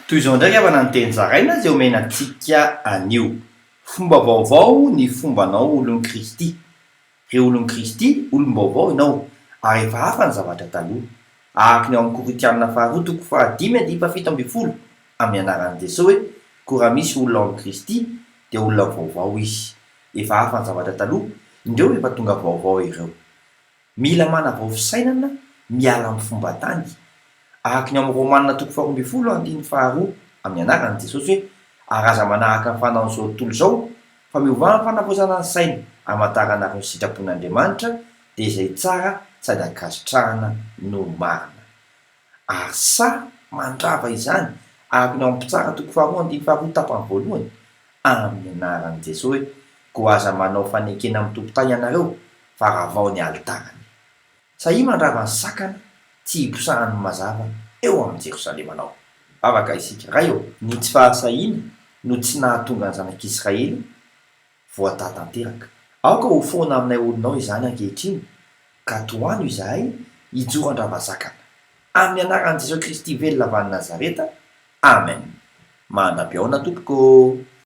Toy izao ndraiky avy nanteny zaraina zay omenantsika anio. Fomba vaovao ny fombanao olon'i Kristy. Re olon'i Kristy, olom-baovao ianao, ary efa hafa ny zavatra taloha. Araka ny ao amin'ny Koritianina faharoa toko 5:17 amin'ny anaran'i Jesosy hoe koa raha misy olona ao amin'ny Kristy dia olona vaovao izy. Efa hafa ny zavatra taloha, indreo efa tonga vaovao ireo. Mila manavao fisainana miala amin'ny fomba tany. Araka ny amin'ny Romanina toko 12:2 amin'ny anaran'i Jesosy hoe ary aza manaraka ny fanaon'izao tontolo izao fa miovana fanavozana ny saina hamantarana ny sitrapon'Andriamanitra dia izay tsara sady ankasitrahana no marina. Ary sa mandrava izany araka ny ao amin'ny Pitsara toko 2:2 tapany voalohany amin'ny anaran'i Jesosy hoe koa aza manao fanekena amin'ny tompon-tany ianareo fa ravao ny alitarany. Sahia mandrava ny sakana tsy hiposahan'ny mazava eo amin'ny Jerosalema anao. Afaka isika ray eo ny tsy fahasahiana no tsy nahatonga ny zanak'Israely voatatanteraka. Aoka ho foana aminay olonao izany ankehitriny ka toano izahay hijoro andravazakana amin'ny anaran'i Jesosy Kristy velona avy any Nazareta. Amen. Mandrabiaona tompoko.